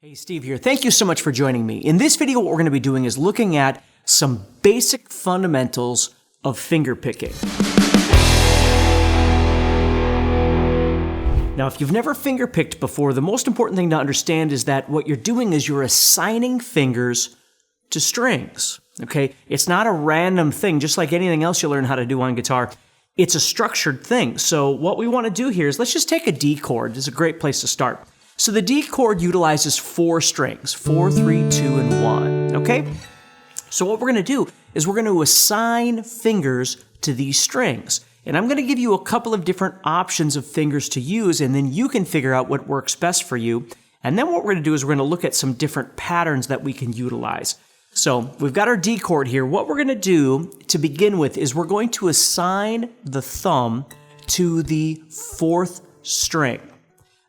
Hey, Steve here. Thank you so much for joining me. In this video, what we're going to be doing is looking at some basic fundamentals of fingerpicking. Now, if you've never fingerpicked before, the most important thing to understand is that what you're doing is you're assigning fingers to strings, okay? It's not a random thing, just like anything else you learn how to do on guitar. It's a structured thing. So what we want to do here is let's just take a D chord. It's a great place to start. So the D chord utilizes 4 strings, 4, 3, 2, and 1, okay? So what we're going to do is we're going to assign fingers to these strings. And I'm going to give you a couple of different options of fingers to use, and then you can figure out what works best for you. And then what we're going to do is we're going to look at some different patterns that we can utilize. So we've got our D chord here. What we're going to do to begin with is we're going to assign the thumb to the 4th string.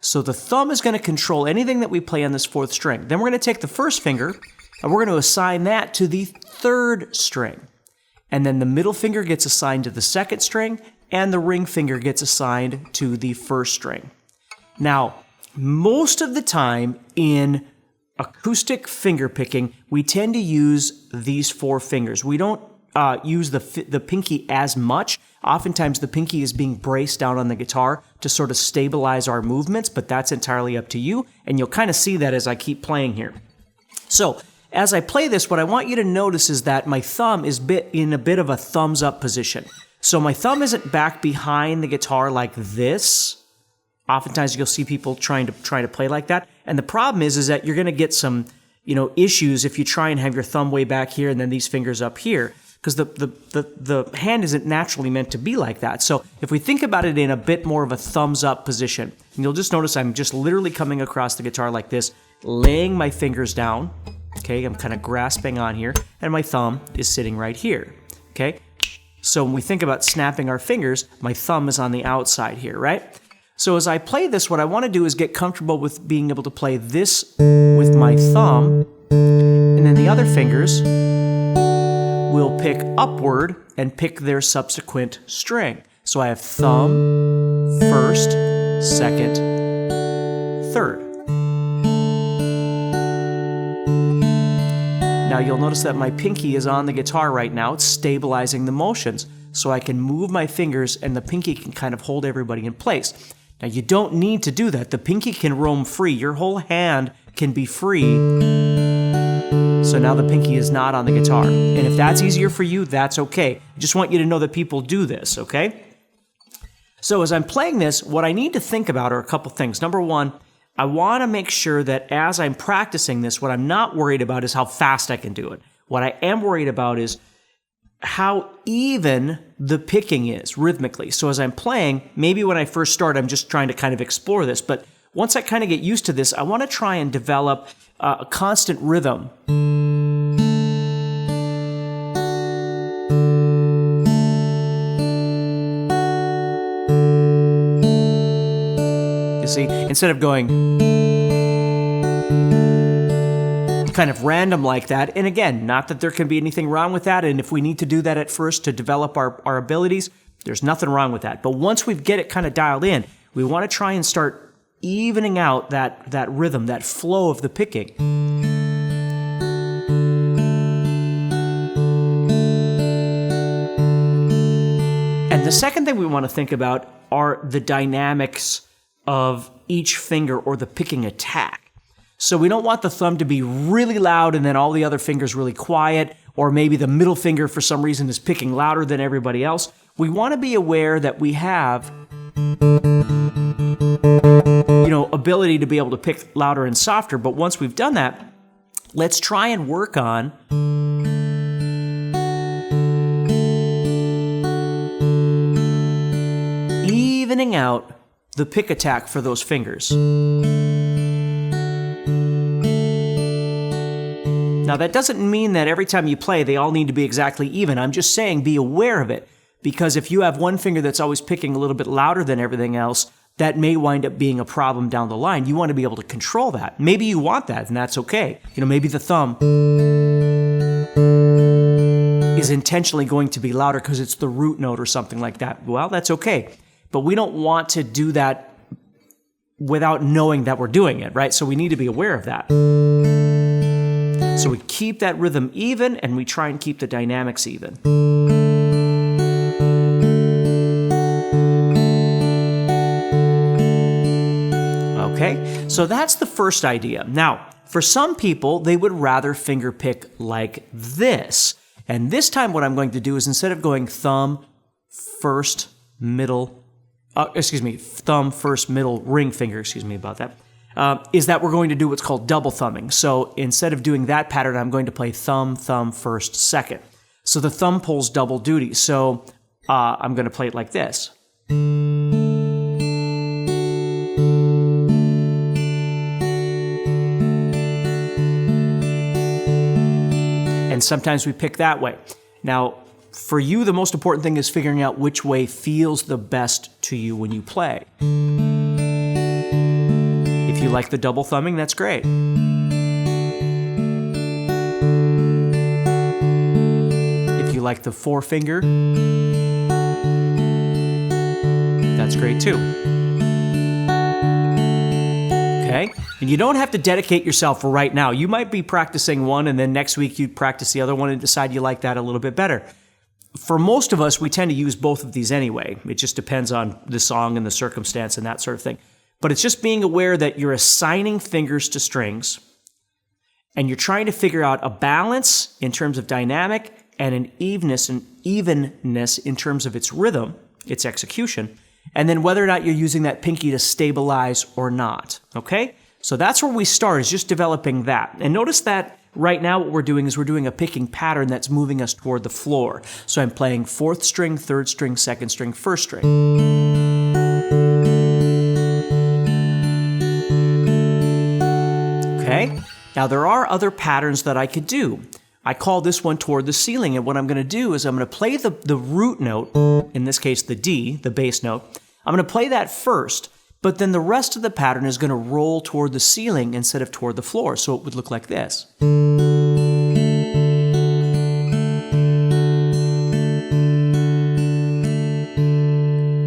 So the thumb is going to control anything that we play on this 4th string. Then we're going to take the first finger and we're going to assign that to the 3rd string. And then the middle finger gets assigned to the 2nd string and the ring finger gets assigned to the 1st string. Now, most of the time in acoustic fingerpicking, we tend to use these 4 fingers. We don't use the pinky as much. Oftentimes the pinky is being braced down on the guitar to sort of stabilize our movements, but that's entirely up to you, and you'll kind of see that as I keep playing here. So as I play this, what I want you to notice is that my thumb is in a bit of a thumbs up position. So my thumb isn't back behind the guitar like this. Oftentimes you'll see people trying to play like that, and the problem is that you're going to get some issues if you try and have your thumb way back here and then these fingers up here, because the hand isn't naturally meant to be like that. So if we think about it in a bit more of a thumbs up position, and you'll just notice I'm just literally coming across the guitar like this, laying my fingers down, okay, I'm kind of grasping on here, and my thumb is sitting right here, okay? So when we think about snapping our fingers, my thumb is on the outside here, right? So as I play this, what I want to do is get comfortable with being able to play this with my thumb, and then the other fingers will pick upward and pick their subsequent string. So I have thumb, 1st, 2nd, 3rd. Now you'll notice that my pinky is on the guitar right now. It's stabilizing the motions. So I can move my fingers and the pinky can kind of hold everybody in place. Now you don't need to do that. The pinky can roam free. Your whole hand can be free. So now the pinky is not on the guitar. And if that's easier for you, that's okay. I just want you to know that people do this, okay? So as I'm playing this, what I need to think about are a couple things. Number one, I want to make sure that as I'm practicing this, what I'm not worried about is how fast I can do it. What I am worried about is how even the picking is rhythmically. So as I'm playing, maybe when I first start, I'm just trying to kind of explore this, but once I kind of get used to this, I want to try and develop a constant rhythm. You see, instead of going kind of random like that, and again, not that there can be anything wrong with that, and if we need to do that at first to develop our abilities, there's nothing wrong with that. But once we get it kind of dialed in, we want to try and start evening out that rhythm, that flow of the picking. And the second thing we want to think about are the dynamics of each finger or the picking attack. So we don't want the thumb to be really loud and then all the other fingers really quiet, or maybe the middle finger for some reason is picking louder than everybody else. We want to be aware that we have ability to be able to pick louder and softer, but once we've done that, let's try and work on evening out the pick attack for those fingers. Now that doesn't mean that every time you play they all need to be exactly even. I'm just saying be aware of it, because if you have one finger that's always picking a little bit louder than everything else, that may wind up being a problem down the line. You want to be able to control that. Maybe you want that, and that's okay. Maybe the thumb is intentionally going to be louder because it's the root note or something like that. Well, that's okay. But we don't want to do that without knowing that we're doing it, right? So we need to be aware of that. So we keep that rhythm even, and we try and keep the dynamics even. Okay, so that's the first idea. Now, for some people, they would rather finger pick like this. And this time what I'm going to do is, instead of going thumb, first, middle, thumb, first, middle, ring finger, is that we're going to do what's called double thumbing. So instead of doing that pattern, I'm going to play thumb, thumb, first, second. So the thumb pulls double duty. So I'm going to play it like this. And sometimes we pick that way. Now, for you, the most important thing is figuring out which way feels the best to you when you play. If you like the double thumbing, that's great. If you like the four-finger, that's great too. Okay? And you don't have to dedicate yourself for right now. You might be practicing one, and then next week you practice the other one and decide you like that a little bit better. For most of us, we tend to use both of these anyway. It just depends on the song and the circumstance and that sort of thing. But it's just being aware that you're assigning fingers to strings, and you're trying to figure out a balance in terms of dynamic and an evenness in terms of its rhythm, its execution, and then whether or not you're using that pinky to stabilize or not, okay? So that's where we start, is just developing that. And notice that right now what we're doing is we're doing a picking pattern that's moving us toward the floor. So I'm playing fourth string, third string, second string, first string. Okay? Now there are other patterns that I could do. I call this one toward the ceiling, and what I'm going to do is I'm going to play the root note, in this case the D, the bass note. I'm going to play that first, but then the rest of the pattern is going to roll toward the ceiling instead of toward the floor, so it would look like this.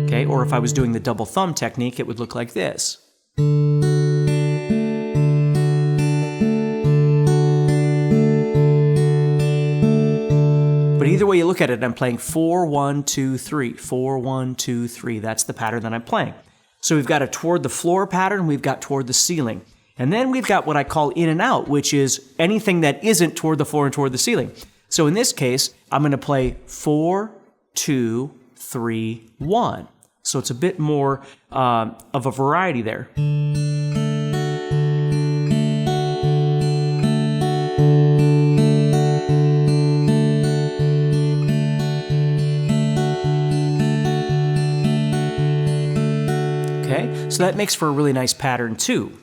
Okay, or if I was doing the double thumb technique, it would look like this. But either way you look at it, I'm playing 4, 1, 2, 3, 4, 1, 2, 3. That's the pattern that I'm playing. So we've got a toward the floor pattern, we've got toward the ceiling. And then we've got what I call in and out, which is anything that isn't toward the floor and toward the ceiling. So in this case, I'm going to play 4, 2, 3, 1. So it's a bit more of a variety there. Okay, so that makes for a really nice pattern too.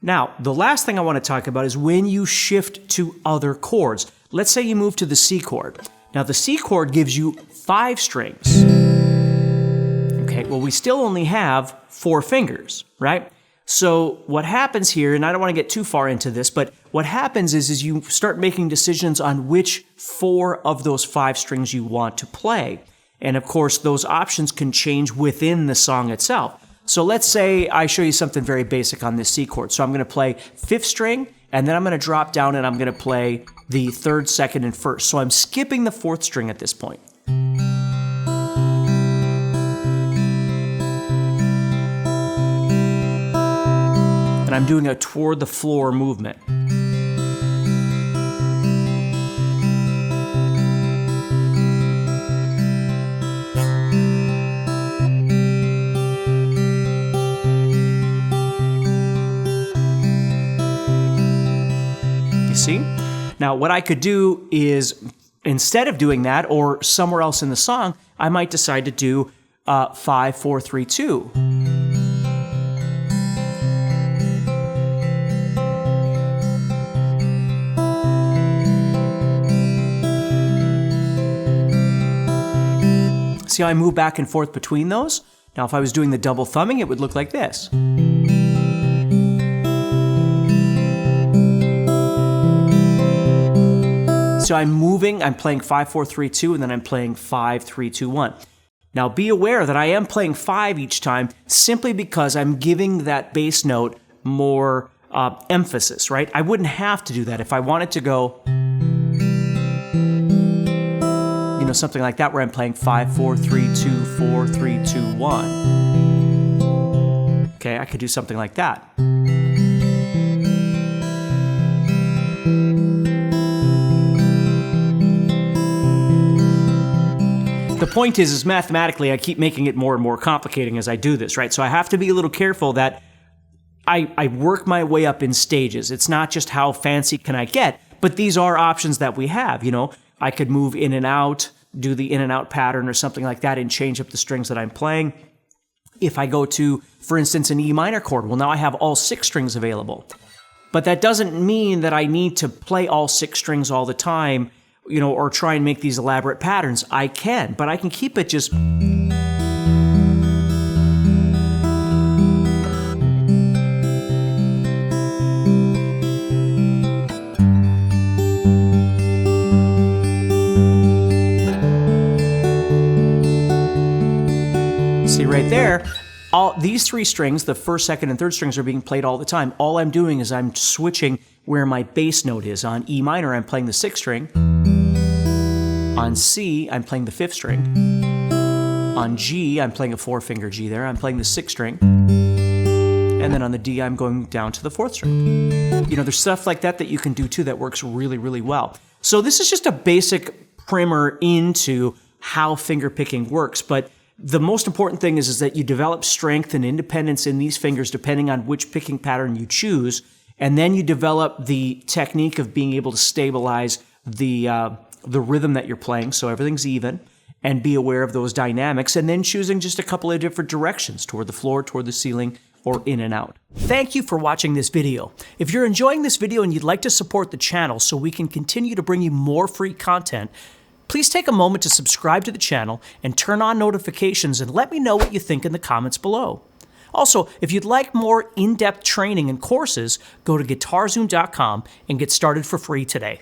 Now, the last thing I want to talk about is when you shift to other chords. Let's say you move to the C chord. Now, the C chord gives you 5 strings. Okay, well, we still only have 4 fingers, right? So what happens here, and I don't want to get too far into this, but what happens is you start making decisions on which 4 of those 5 strings you want to play. And of course, those options can change within the song itself. So let's say I show you something very basic on this C chord. So I'm going to play 5th string, and then I'm going to drop down and I'm going to play the 3rd, 2nd, and 1st. So I'm skipping the 4th string at this point. And I'm doing a toward the floor movement. See? Now, what I could do is, instead of doing that, or somewhere else in the song, I might decide to do 5, 4, 3, 2. See how I move back and forth between those? Now, if I was doing the double thumbing, it would look like this. So I'm moving, I'm playing 5, 4, 3, 2, and then I'm playing 5, 3, 2, 1. Now be aware that I am playing 5 each time simply because I'm giving that bass note more emphasis, right? I wouldn't have to do that if I wanted to go, you know, something like that where I'm playing 5, 4, 3, 2, 4, 3, 2, 1. Okay, I could do something like that. The point is mathematically, I keep making it more and more complicating as I do this, right? So I have to be a little careful that I work my way up in stages. It's not just how fancy can I get, but these are options that we have, you know. I could move in and out, do the in and out pattern or something like that and change up the strings that I'm playing. If I go to, for instance, an E minor chord, well, now I have all 6 strings available. But that doesn't mean that I need to play all 6 strings all the time, you know, or try and make these elaborate patterns. I can, but I can keep it just... See right there, all these 3 strings, the first, second, and third strings are being played all the time. All I'm doing is I'm switching where my bass note is. On E minor, I'm playing the 6th string. On C, I'm playing the 5th string. On G, I'm playing a 4-finger G there. I'm playing the 6th string. And then on the D, I'm going down to the 4th string. You know, there's stuff like that that you can do too that works really, really well. So this is just a basic primer into how fingerpicking works, but the most important thing is that you develop strength and independence in these fingers depending on which picking pattern you choose, and then you develop the technique of being able to stabilize the rhythm that you're playing so everything's even, and be aware of those dynamics, and then choosing just a couple of different directions, toward the floor, toward the ceiling, or in and out. Thank you for watching this video. If you're enjoying this video and you'd like to support the channel so we can continue to bring you more free content, please take a moment to subscribe to the channel and turn on notifications and let me know what you think in the comments below. Also, if you'd like more in-depth training and courses, go to guitarzoom.com and get started for free today.